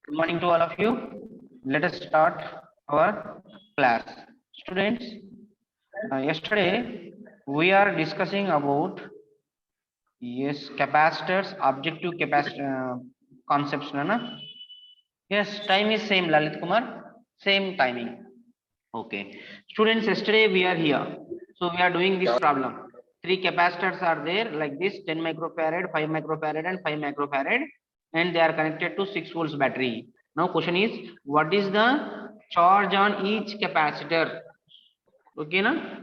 Good morning to all of you. Let us start our class. Students, yesterday we are discussing about capacitors, objective capacitor concepts. Na? Yes, time is same, Lalit Kumar, same timing. Okay. Students, yesterday we are here. So we are doing this problem. Three capacitors are there like this 10 microfarad, 5 microfarad and 5 microfarad, and they are connected to 6 volts battery. Now question is, what is the charge on each capacitor? Okay, na?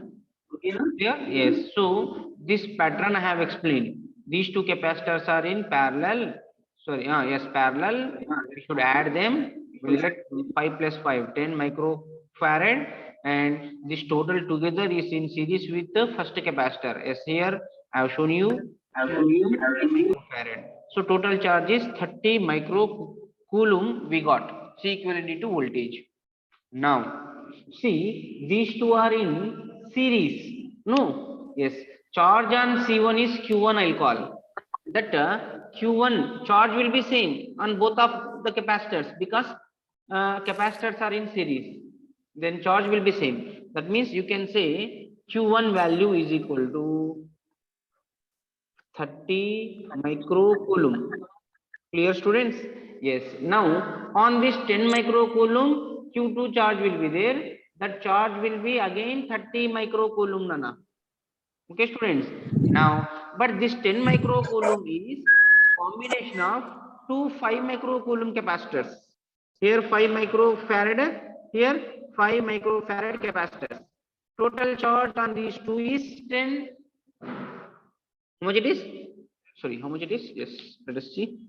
Clear? Yes. So this pattern I have explained. These two capacitors are in parallel. Sorry, yes, parallel. We should add them. We'll get 5 plus 5, 10 microfarad, and this total together is in series with the first capacitor. As here I have shown you 30 microfarad. So total charge is 30 microcoulomb we got. C equivalent into voltage. Now, see, these two are in series. No, yes, charge on C1 is Q1, I'll call. That Q1 charge will be same on both of the capacitors because capacitors are in series. Then charge will be same. That means you can say Q1 value is equal to 30 microcoulomb. Clear, students? Yes. Now, on this 10 microcoulomb, Q2 charge will be there. That charge will be again 30 microcoulomb, Nana. Okay, students? Now, but this 10 microcoulomb is combination of two 5 microcoulomb capacitors. Here 5 microfarad, here 5 microfarad capacitors. Total charge on these two is 10. How much it is? Sorry, how much it is? Yes, let us see.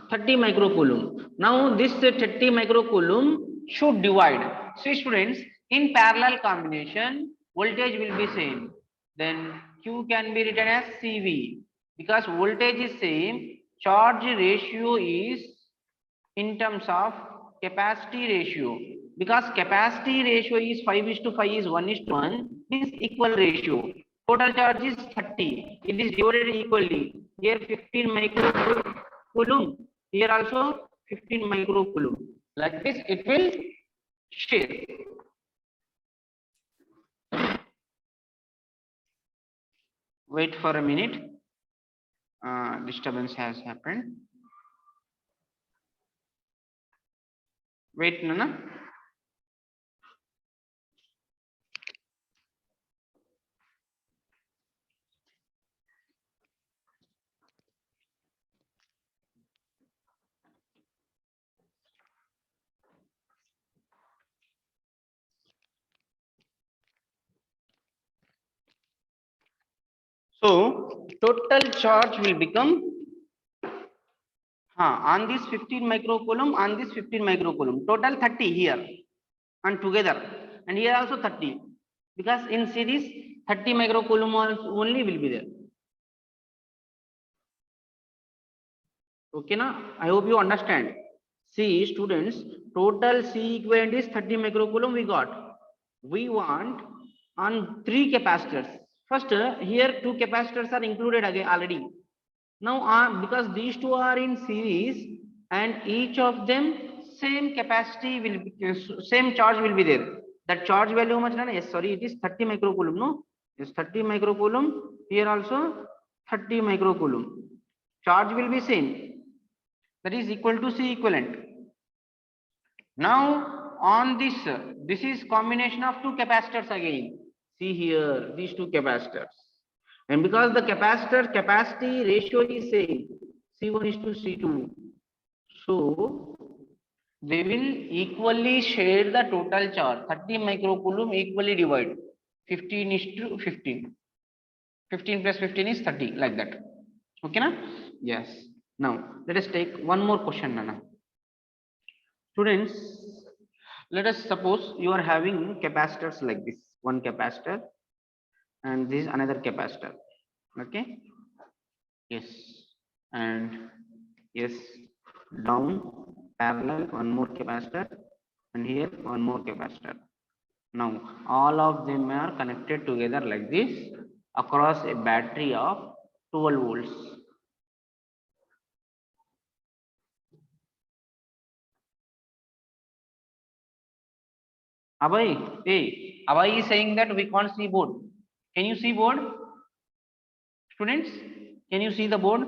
30 microcoulomb. Now this 30 microcoulomb should divide. See students, in parallel combination, voltage will be same. Then Q can be written as CV because voltage is same. Charge ratio is in terms of capacity ratio because capacity ratio is 5 is to 5 is 1 is to 1 is equal ratio. Total charge is 30. It is divided equally. Here 15 microcoulomb. Here also 15 microcoulomb. Like this, it will share. Wait for a minute. Disturbance has happened. Wait, Nana. So total charge will become on this 15 microcoulomb, on this 15 microcoulomb, total 30 here and together, and here also 30 because in series 30 microcoulomb only will be there. Okay, na? I hope you understand. See, students, total C equivalent is 30 microcoulomb we got. We want on 3 capacitors. First, here 2 capacitors are included again already. Now, because these two are in series and each of them same capacity will be, same charge will be there. That charge value how much? Yes, sorry, it is 30 microcoulomb. No, it's 30 microcoulomb. Here also 30 microcoulomb. Charge will be same. That is equal to C equivalent. Now on this, this is combination of two capacitors again. See here, these two capacitors. And because the capacitor capacity ratio is same, C1 is to C2. So they will equally share the total charge. 30 microcoulomb equally divide. 15 is to 15. 15 plus 15 is 30, like that. Okay, na? Yes. Now let us take one more question, Nana. Students, let us suppose you are having capacitors like this. One capacitor and this is another capacitor. Okay. Yes. And yes, down parallel one more capacitor and here one more capacitor. Now all of them are connected together like this across a battery of 12 volts. Abhay, hey, Abhay is saying that we can't see board. Can you see board? Students, can you see the board?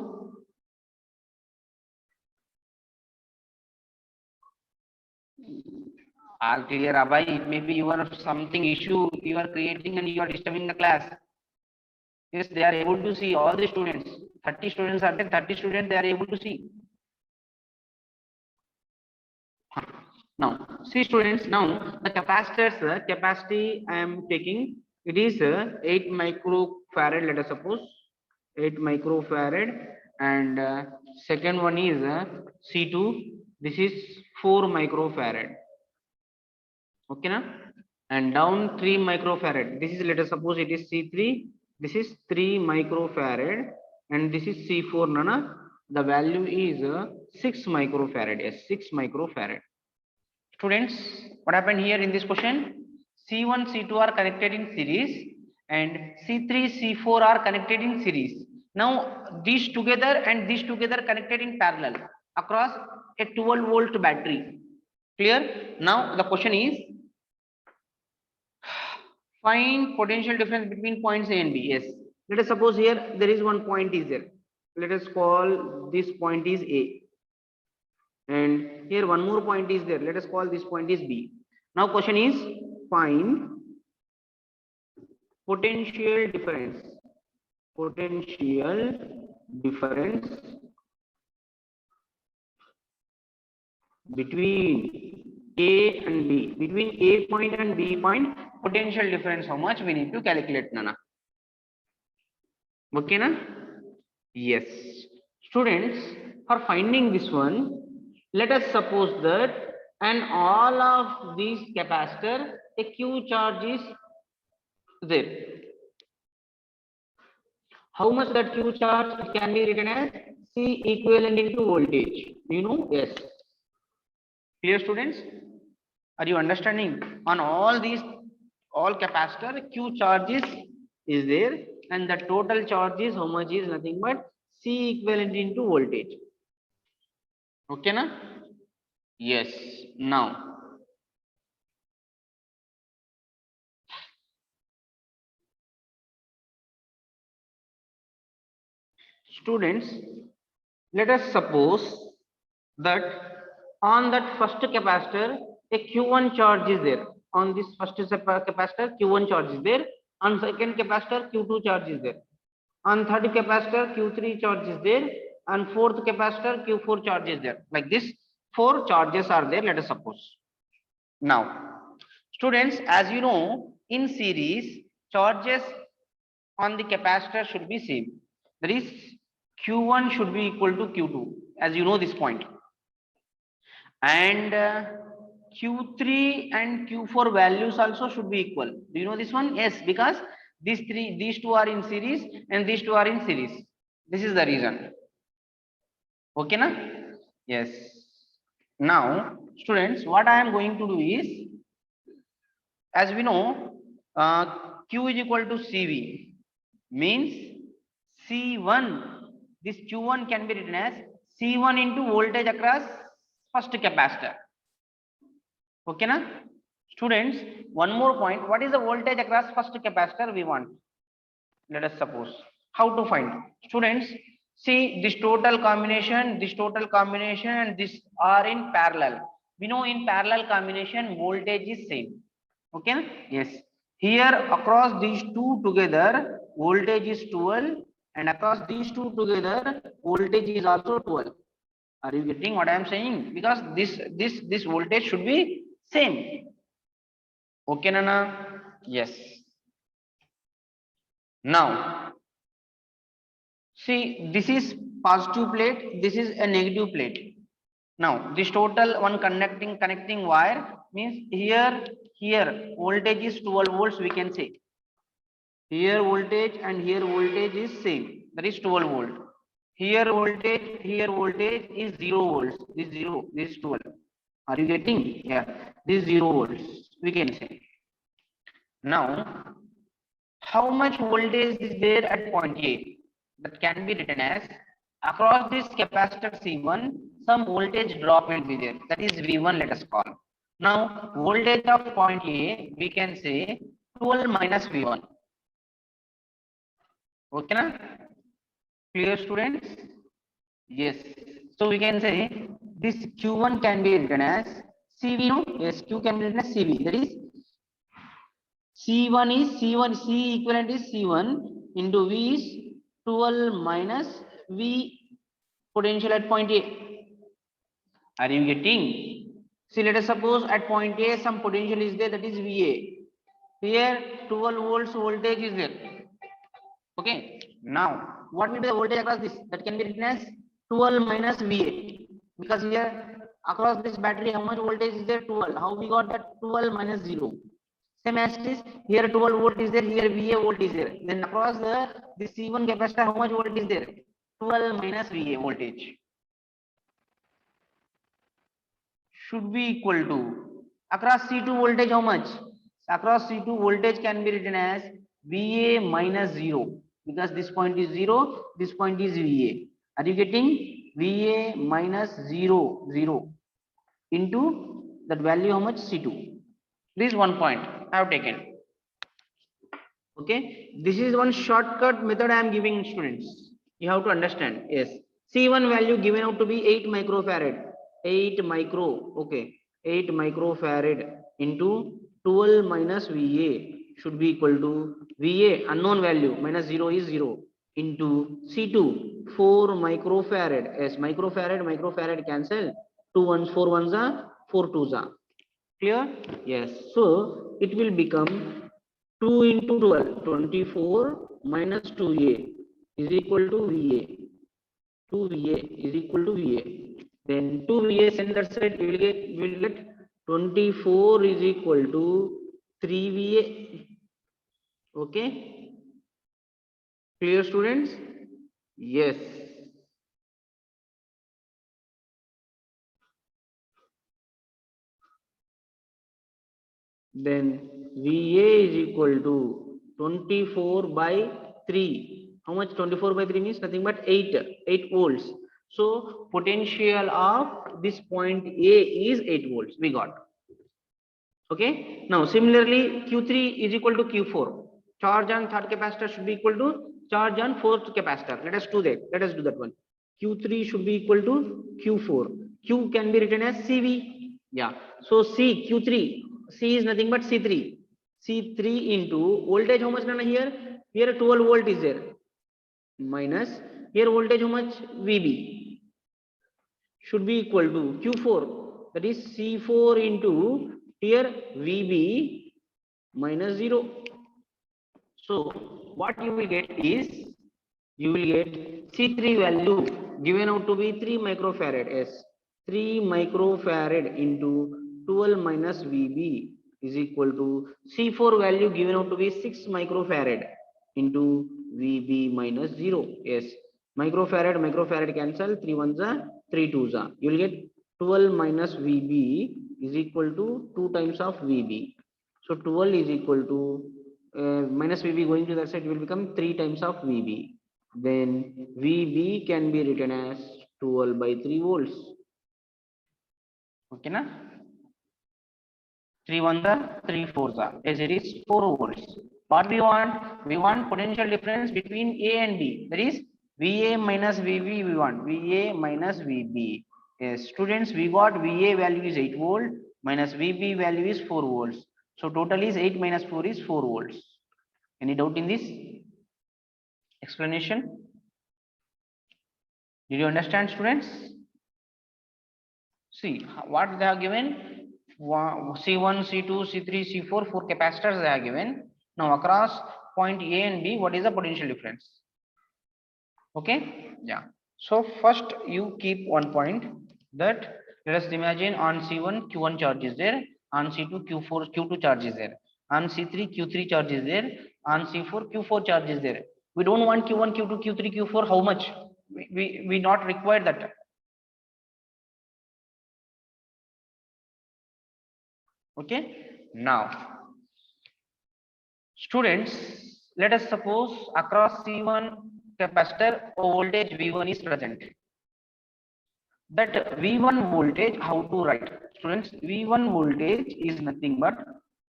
All clear, Abhay. It may be you are something issue you are creating and you are disturbing the class. Yes, they are able to see all the students. 30 students are there, 30 students they are able to see. Now, see students, now the capacitors capacity I am taking, it is 8 microfarad, let us suppose 8 microfarad, and second one is C2, this is 4 microfarad. Okay, na? And down 3 microfarad, this is, let us suppose it is C3, this is 3 microfarad, and this is C4, nana. The value is 6 microfarad, yes, 6 microfarad. Students, what happened here in this question? C1, C2 are connected in series and C3, C4 are connected in series. Now, these together and these together connected in parallel across a 12-volt battery. Clear? Now, the question is, find potential difference between points A and B. Yes. Let us suppose here there is one point is there. Let us call this point is A. And here one more point is there. Let us call this point is B. Now question is, find potential difference. Potential difference between A and B. Between A point and B point, potential difference how much we need to calculate, Nana. Okay, na? Yes. Students, for finding this one, let us suppose that and all of these capacitor, a Q charge is there. How much that Q charge can be written as C equivalent into voltage? You know? Yes. Clear, students? Are you understanding? On all these, all capacitor, Q charges is there, and the total charge is how much is nothing but C equivalent into voltage. Okay, na? Yes. Now, students, let us suppose that on that first capacitor, a Q1 charge is there. On this first capacitor, Q1 charge is there. On second capacitor, Q2 charge is there. On third capacitor, Q3 charge is there. And fourth capacitor, Q4 charge is there. Like this, 4 charges are there, let us suppose. Now, students, as you know, in series, charges on the capacitor should be same. That is, Q1 should be equal to Q2, as you know this point. And Q3 and Q4 values also should be equal. Do you know this one? Yes, because these two are in series and these two are in series. This is the reason. Okay, na? Yes. Now, students, what I am going to do is, as we know, Q is equal to CV, means C1, this Q1 can be written as C1 into voltage across first capacitor. Okay, na? Students, one more point. What is the voltage across first capacitor we want? Let us suppose. How to find? Students, see this total combination, and this are in parallel. We know in parallel combination, voltage is same. Okay, na? Yes. Here across these two together, voltage is 12, and across these two together, voltage is also 12. Are you getting what I am saying? Because this voltage should be same. Okay, Nana? Yes. Now, see, this is positive plate, this is a negative plate. Now, this total one connecting wire means here voltage is 12 volts, we can say. Here voltage and here voltage is same, that is 12 volt. Here voltage is 0 volts. This 0, this is 12. Are you getting? Yeah, this 0 volts, we can say. Now, how much voltage is there at point A? That can be written as, across this capacitor C1, some voltage drop will be there. That is V1, let us call. Now voltage of point A we can say 12 minus V1. Okay na? Clear students? Yes. So we can say this Q1 can be written as CV. No? Yes, Q can be written as CV. That is C1 is C1, C equivalent is C1 into V is 12 minus V potential at point A. Are you getting? See, let us suppose at point A some potential is there, that is VA. Here 12 volts voltage is there. Okay. Now what will be the voltage across this? That can be written as 12 minus VA, because here across this battery how much voltage is there? 12. How we got that? 12 minus 0. Same as this, here 12 volt is there, here VA volt is there. Then across the C1 capacitor, how much volt is there? 12 minus VA voltage should be equal to, across C2 voltage how much? Across C2 voltage can be written as VA minus 0, because this point is 0, this point is VA. Are you getting? VA minus 0, 0 into that value how much? C2. This is one point I have taken. Okay, this is one shortcut method I am giving students. You have to understand. Yes, C1 value given out to be 8 microfarad. 8 micro. Okay, 8 microfarad into 12 minus VA should be equal to VA unknown value minus 0 is 0 into C2 4 microfarad. Yes, microfarad cancel. 2 ones 4 ones are 4 twos are. Clear? Yes. So it will become 2 into 12, 24 minus 2A is equal to VA. 2VA is equal to VA. Then 2VA send that side, we will get 24 is equal to 3VA. Okay. Clear students? Yes. Then VA is equal to 24 by 3. How much? 24 by 3 means nothing but 8 volts. So potential of this point A is 8 volts. We got. Okay. Now similarly, Q3 is equal to Q4. Charge on third capacitor should be equal to charge on fourth capacitor. Let us do that. Let us do that one. Q3 should be equal to Q4. Q can be written as CV. Yeah. So C Q3. C is nothing but C3. C3 into voltage, how much here? Here 12 volt is there. Minus here voltage how much? VB. Should be equal to Q4. That is C4 into here VB minus 0. So what you will get is, you will get C3 value given out to be 3 microfarad. Yes, 3 microfarad into 12 minus VB is equal to C4 value given out to be 6 microfarad into VB minus 0. Yes, microfarad cancel, 3 ones are 3 twos are. You will get 12 minus VB is equal to 2 times of VB. So 12 is equal to minus VB going to that side will become 3 times of VB. Then VB can be written as 12 by 3 volts. Okay, na? 3 1s are 3 4s are, as it is 4 volts. What we want? We want potential difference between A and B. That is VA minus VB. We want VA minus VB. Yes, students, we got VA value is 8 volt minus VB value is 4 volts. So total is 8 minus 4 is 4 volts. Any doubt in this explanation? Did you understand, students? See what they are given. C1, C2, C3, C4, 4 capacitors they are given. Now across point A and B, what is the potential difference? Okay, yeah. So first you keep one point, that let us imagine on C1 Q1 charge is there, on C2 Q2 charge is there, on C3 Q3 charge is there, on C4 Q4 charge is there. We don't want Q1, Q2, Q3, Q4. How much? We not require that. Okay. Now students, let us suppose across C1 capacitor voltage V1 is present. that V1 voltage, how to write? Students, V1 voltage is nothing but,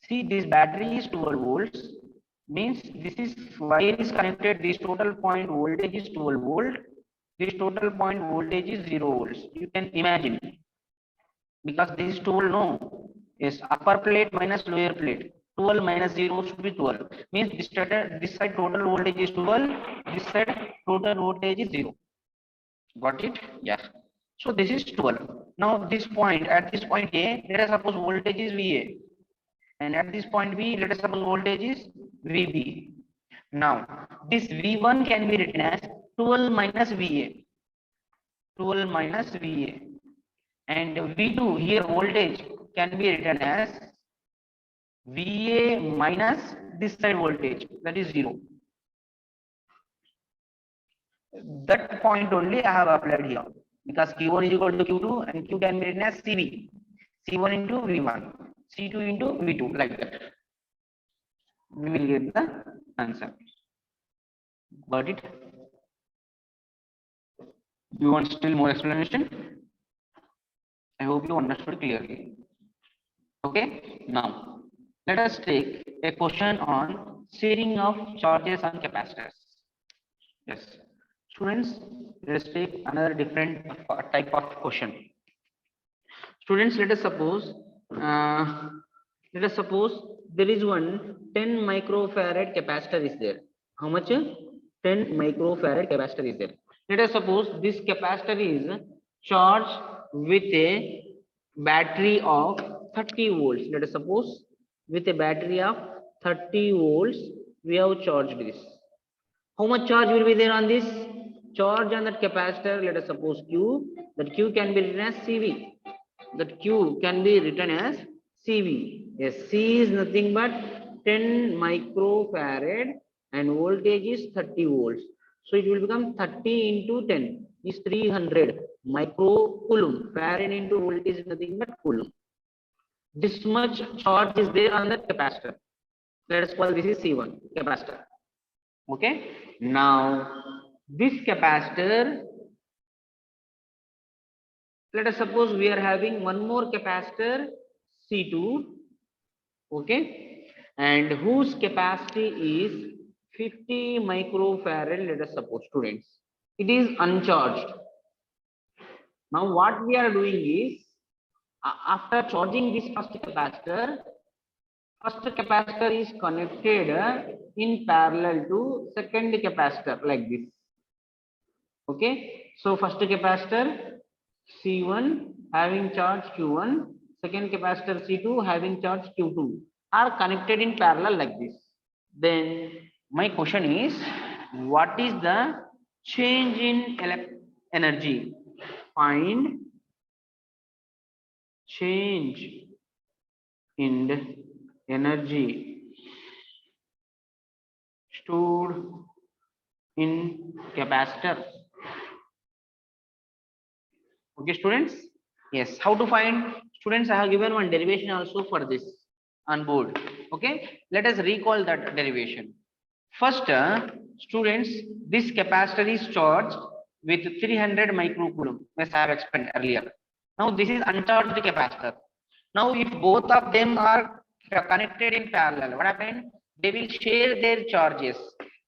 see, this battery is 12 volts, means this is wire is connected, this total point voltage is 12 volt, this total point voltage is 0 volts. You can imagine, because this is 12, no? Yes, upper plate minus lower plate. 12 minus 0 should be 12. Means this side total voltage is 12, this side total voltage is 0. Got it? Yeah. So this is 12. Now this point, at this point A, let us suppose voltage is VA. And at this point B, let us suppose voltage is VB. Now this V1 can be written as 12 minus VA. 12 minus VA. And V2, here voltage can be written as VA minus this side voltage, that is 0. That point only I have applied here, because Q1 is equal to Q2 and Q can be written as CV. C1 into V1, C2 into V2, like that. We will get the answer. Got it? Do you want still more explanation? I hope you understood clearly. Okay, now let us take a question on sharing of charges on capacitors. Yes, students, let's take another different type of question. Students, let us suppose there is one 10 microfarad capacitor is there. How much? 10 microfarad capacitor is there. Let us suppose this capacitor is charged with a battery of 30 volts. Let us suppose with a battery of 30 volts we have charged this. How much charge will be there on this? Charge on that capacitor, let us suppose Q. That Q can be written as CV. That Q can be written as CV. Yes, C is nothing but 10 microfarad and voltage is 30 volts. So it will become 30 into 10 is 300 microcoulomb. Farad into voltage is nothing but coulomb. This much charge is there on the capacitor. Let us call this is C1 capacitor. Okay. Now this capacitor, let us suppose we are having one more capacitor C2, okay, and whose capacity is 50 microfarad. Let us suppose, students, it is uncharged. Now what we are doing is, after charging this first capacitor is connected in parallel to second capacitor, like this. Okay, so first capacitor C1 having charge Q1, second capacitor C2 having charge Q2 are connected in parallel like this. Then my question is, what is the change in energy? Find change in energy stored in capacitor. Okay, students. Yes, how to find? Students, I have given one derivation also for this on board. Okay, let us recall that derivation. First, students, this capacitor is charged with 300 microcoulomb, as I have explained earlier. Now this is uncharged capacitor. Now if both of them are connected in parallel, what happened? They will share their charges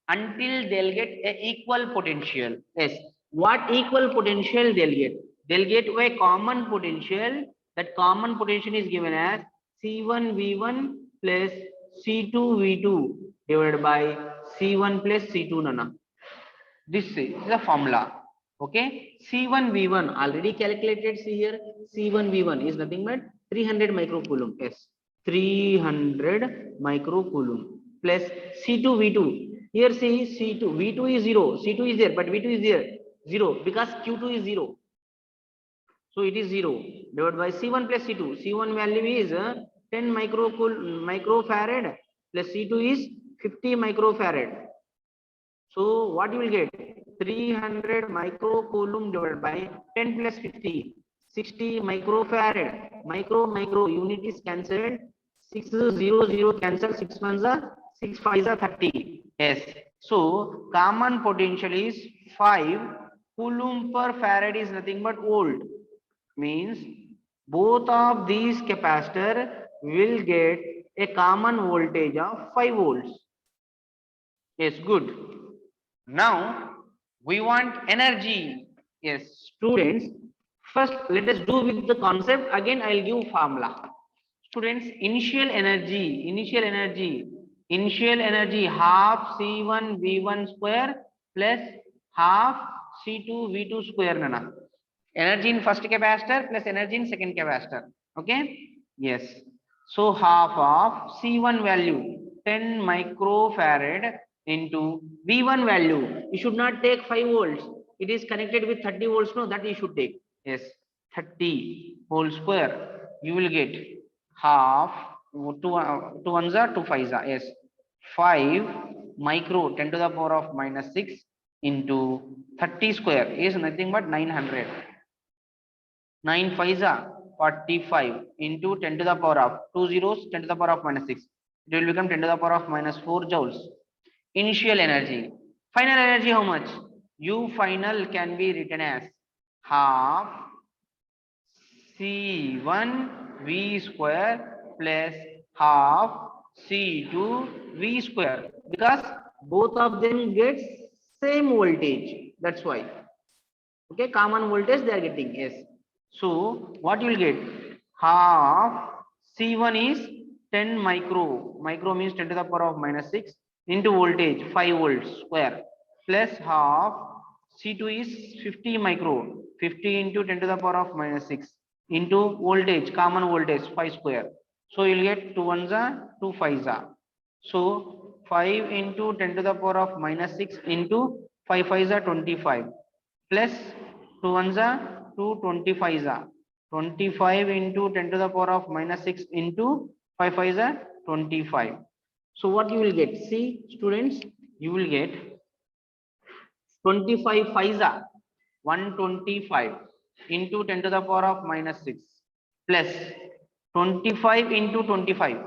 until they'll get a equal potential. Yes, what equal potential they'll get? They'll get a common potential. That common potential is given as C1 V1 plus C2 V2 divided by C1 plus C2 Nana. This is the formula. Okay, C1 V1 already calculated. See here, C1 V1 is nothing but 300 microcoulomb. Yes, 300 microcoulomb plus C2 V2. Here see C2 V2 is 0. C2 is there, but V2 is there 0 because Q2 is 0. So it is 0 divided by C1 plus C2. C1 value is 10 microfarad plus C2 is 50 microfarad. So what you will get? 300 microcoulomb divided by 10 plus 50, 60 microfarad. Micro unit is cancelled. 6 0 cancel. 6 ones are 6 5s are 30. Yes. So common potential is 5 coulomb per farad is nothing but volt. means both of these capacitor will get a common voltage of 5 volts. Yes, good. Now we want energy. Yes, students, first let us do with the concept. Again I will give formula. Students, initial energy half C1 V1 square plus half C2 V2 square. Nana. Energy in first capacitor plus energy in second capacitor. Okay? Yes. So half of C1 value 10 microfarad into V1 value. You should not take 5 volts. It is connected with 30 volts. No, that you should take. Yes. 30 whole square. You will get half two ones are 2 fives are. Yes. 5 micro 10 to the power of minus 6 into 30 square is nothing but 900. 9 fives are 45 into 10 to the power of 2 zeros 10 to the power of minus 6. It will become 10 to the power of minus 4 joules. Initial energy. Final energy how much? U final can be written as half C1 V square plus half C2 V square, because both of them get same voltage. That's why. Okay, common voltage they are getting. Yes. So what you will get? Half C1 is 10 micro. Micro means 10 to the power of minus 6 into voltage 5 volts square plus half C2 is 50 micro. 50 into 10 to the power of minus 6 into voltage, common voltage 5 square. So you will get 2 ones are 2 fives are. So 5 into 10 to the power of minus 6 into 5 fives are 25 plus 2 ones are 2 25s are 25 into 10 to the power of minus 6 into 5 fives are 25. So what you will get? See students, you will get 25 fives are 125 into 10 to the power of minus 6 plus 25 into 25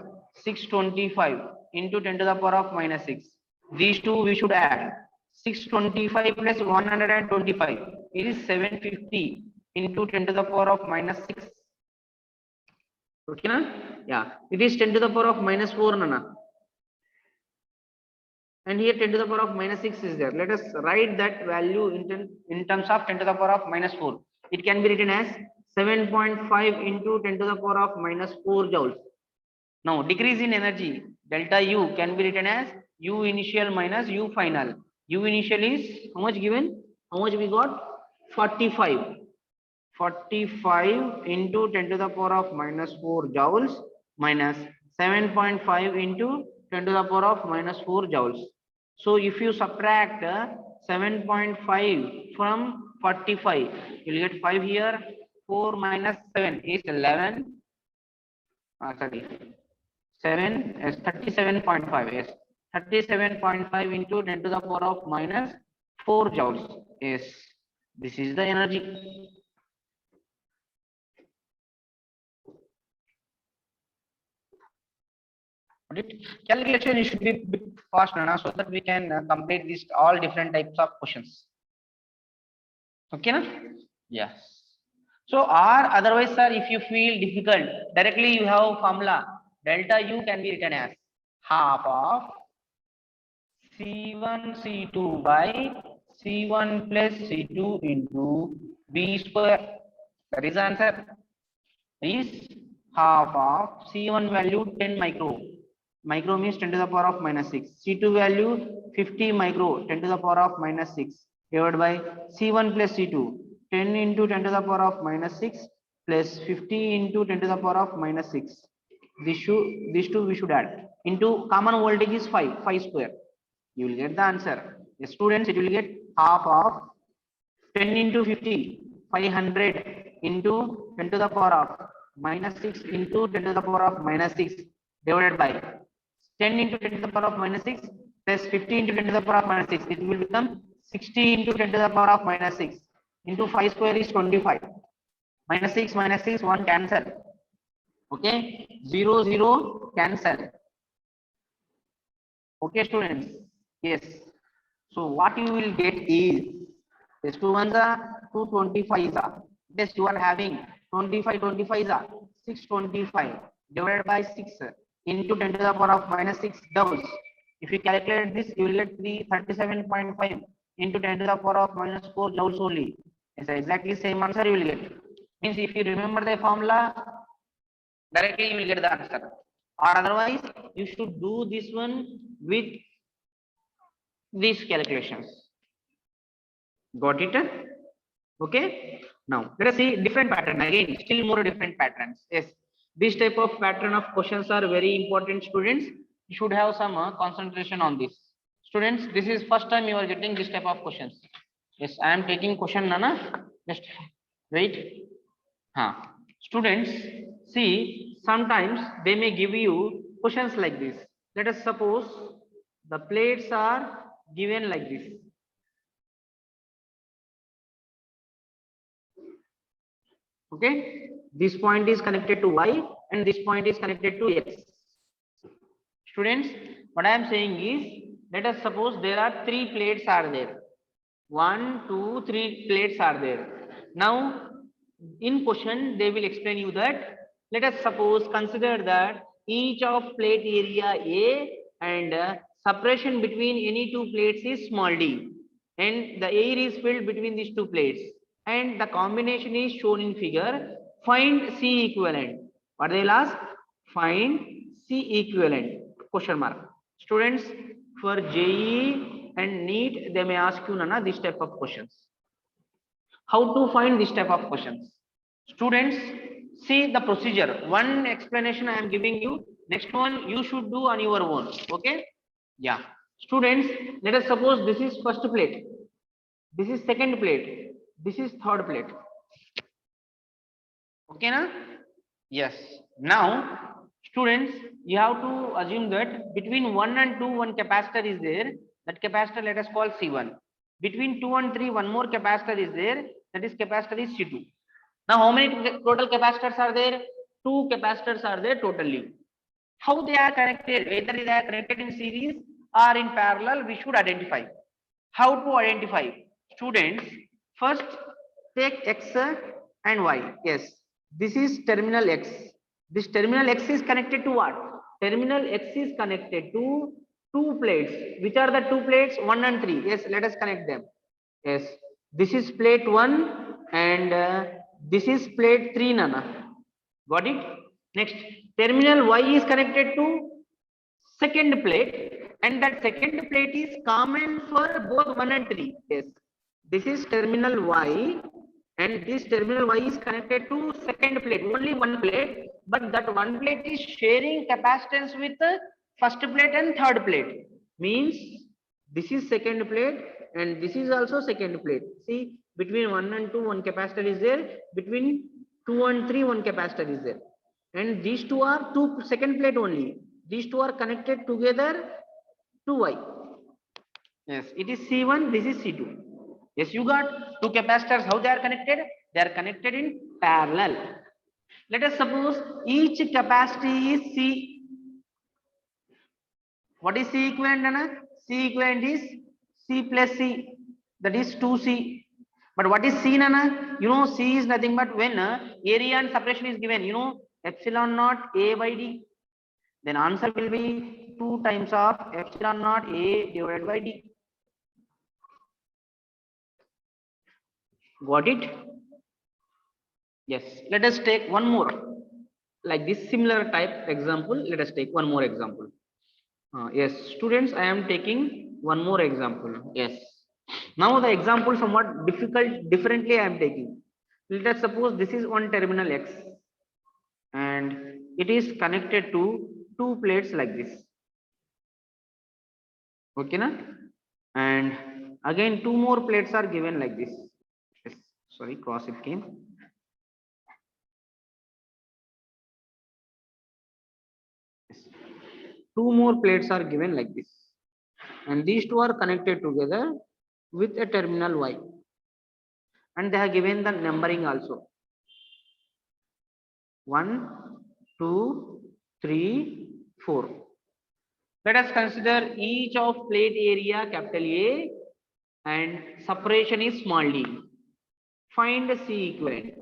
625 into 10 to the power of minus 6. These two we should add. 625 plus 125, it is 750 into 10 to the power of minus 6. Okay, na? Yeah, it is 10 to the power of minus 4, nana. And here 10 to the power of minus 6 is there. Let us write that value in terms of 10 to the power of minus 4. It can be written as 7.5 into 10 to the power of minus 4 joules. Now decrease in energy, delta U can be written as U initial minus U final. U initial is how much given? How much we got? 45. 45 into 10 to the power of minus 4 joules minus 7.5 into 10 to the power of minus 4 joules. So if you subtract 7.5 from 45, you will get 5 here. 4 minus 7 is 11. Sorry. 7 is 37.5. Yes. 37.5 into 10 to the power of minus 4 joules. Yes. This is the energy. Calculation should be a bit fast, Nana, so that we can complete this all different types of questions. Okay, na? Yes. So, or otherwise, sir, if you feel difficult, directly you have formula. Delta U can be written as half of C1 C2 by C1 plus C2 into B square. That is the answer. Is half of C1 value 10 micro. Micro means 10 to the power of minus 6. C2 value 50 micro, 10 to the power of minus 6 divided by C1 plus C2. 10 into 10 to the power of minus 6 plus 50 into 10 to the power of minus 6. These two we should add. Into common voltage is 5 square. You will get the answer. The students, it will get half of 10 into 50, 500 into 10 to the power of minus 6 into 10 to the power of minus 6 divided by 10 into 10 to the power of minus 6 plus 50 into 10 to the power of minus 6. It will become 60 into 10 to the power of minus 6 into 5 square is 25. Minus 6, 1 cancel. Okay, 0, 0 cancel. Okay, students. Yes. So what you will get is this 2 ones are 225s are. Yes, you are having 25, 25 is 625 divided by 6 into 10 to the power of minus 6 doubles. If you calculate this, you will get 337.5 into 10 to the power of minus 4 joules only. It's exactly same answer you will get. Means if you remember the formula, directly you will get the answer. Or otherwise, you should do this one with these calculations. Got it? Okay. Now let us see different pattern again. Still more different patterns. Yes, this type of pattern of questions are very important. Students, you should have some concentration on this. Students, this is first time you are getting this type of questions. Yes, I am taking question, Nana. Just wait. Students, see, sometimes they may give you questions like this. Let us suppose the plates are given like this. Okay, this point is connected to y and this point is connected to x. Students, what I am saying is, let us suppose there are 3 plates are there. 1, 2, 3 plates are there. Now, in question, they will explain you that, let us suppose, consider that each of plate area A and separation between any 2 plates is small d, and the air is filled between these 2 plates, and the combination is shown in figure. Find C equivalent. What they will ask? Find C equivalent. Question mark. Students, for JEE and NEET, they may ask you, Nana, this type of questions. How to find this type of questions? Students, see the procedure. One explanation I am giving you. Next one you should do on your own. Okay? Yeah. Students, let us suppose this is first plate. This is second plate. This is third plate. Okay, na? Yes. Now, students, you have to assume that between 1 and 2, one capacitor is there. That capacitor let us call C1. Between 2 and 3, one more capacitor is there. That is capacitor is C2. Now, how many total capacitors are there? 2 capacitors are there totally. How they are connected? Whether they are connected in series or in parallel, we should identify. How to identify? Students, first take X and Y. Yes, this is terminal X. This terminal X is connected to what? Terminal X is connected to 2 plates. Which are the 2 plates? 1 and 3. Yes, let us connect them. Yes, this is plate 1 and this is plate 3, Nana. Got it? Next, terminal Y is connected to second plate, and that second plate is common for both 1 and 3. Yes, this is terminal Y, and this terminal Y is connected to second plate, only one plate, but that one plate is sharing capacitance with the first plate and third plate. Means this is second plate and this is also second plate. See, between 1 and 2, one capacitor is there. Between 2 and 3, one capacitor is there. And these two are second plate only. These two are connected together to Y. Yes, it is C1, this is C2. Yes, you got 2 capacitors. How they are connected? They are connected in parallel. Let us suppose each capacity is C. What is C equivalent, Nana? C equivalent is C plus C. That is 2C. But what is C, Nana? You know, C is nothing but when area and separation is given, you know, epsilon naught A by D. Then answer will be 2 times of epsilon naught A divided by D. Got it? Yes. Let us take one more. Like this similar type example, let us take one more example. Yes, students, I am taking one more example. Yes. Now the example somewhat differently I am taking. Let us suppose this is one terminal X and it is connected to 2 plates like this. Okay, na? And again 2 more plates are given like this. Yes, sorry, cross it came. Yes. 2 more plates are given like this, and these 2 are connected together with a terminal Y, and they have given the numbering also. 1, 2, 3, 4. Let us consider each of plate area capital A and separation is small d. Find the C equivalent.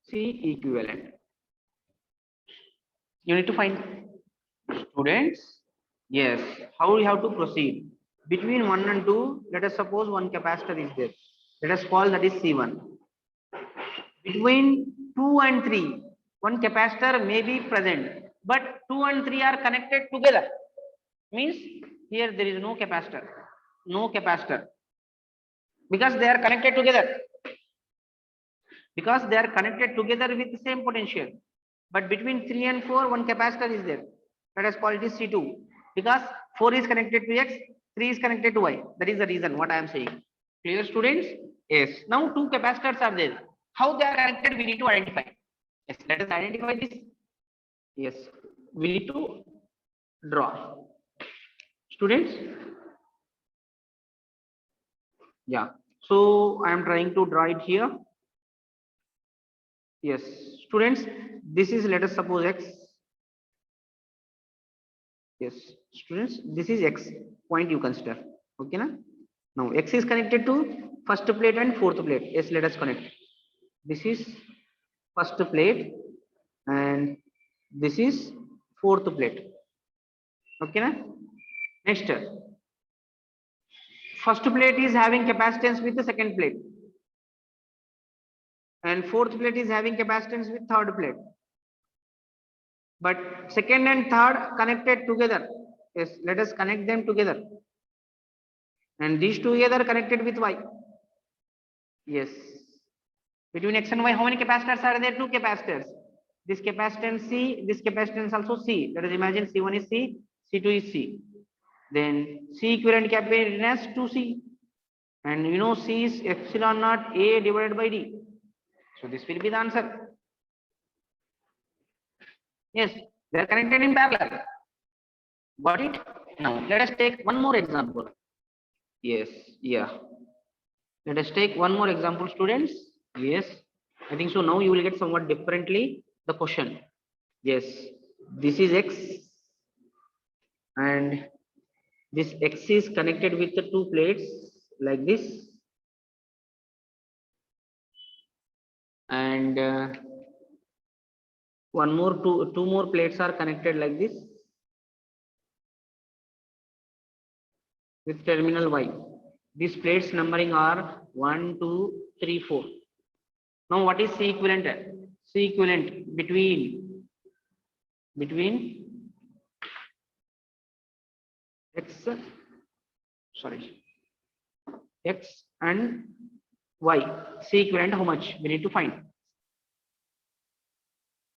C equivalent. You need to find. Students, yes. How we have to proceed? Between 1 and 2, let us suppose one capacitor is there. Let us call that is C1. Between 2 and 3, one capacitor may be present, but 2 and 3 are connected together. Means here there is no capacitor. No capacitor. Because they are connected together. Because they are connected together with the same potential. But between 3 and 4, one capacitor is there. Let us call it is C2. Because 4 is connected to X, 3 is connected to Y. That is the reason what I am saying. Clear, students? Yes. Now two capacitors are there. How they are connected, we need to identify. Yes, let us identify this. Yes, we need to draw. Students? Yeah. So I am trying to draw it here. Yes, students, this is, let us suppose X. Yes, students, this is X point you consider. Okay, na? Now X is connected to first plate and fourth plate. Yes, let us connect. This is first plate and this is fourth plate. Okay, na? Next, first plate is having capacitance with the second plate, and fourth plate is having capacitance with third plate. But second and third connected together. Yes, let us connect them together. And these two together connected with Y. Yes. Between X and Y, how many capacitors are there? Two capacitors. This capacitance C, this capacitance also C. Let us imagine C1 is C, C2 is C. Then C equivalent capacitance 2C. And you know C is epsilon naught A divided by D. So this will be the answer. Yes, they are connected in parallel. Got it? Now let us take one more example. Yes, yeah. Let us take one more example, students. Yes, I think so. Now you will get somewhat differently the question. Yes, this is X and this X is connected with the two plates like this. And two more plates are connected like this with terminal Y. These plates numbering are 1, 2, 3, 4. Now what is C equivalent? C equivalent between X, sorry, X and Y. C equivalent how much? We need to find.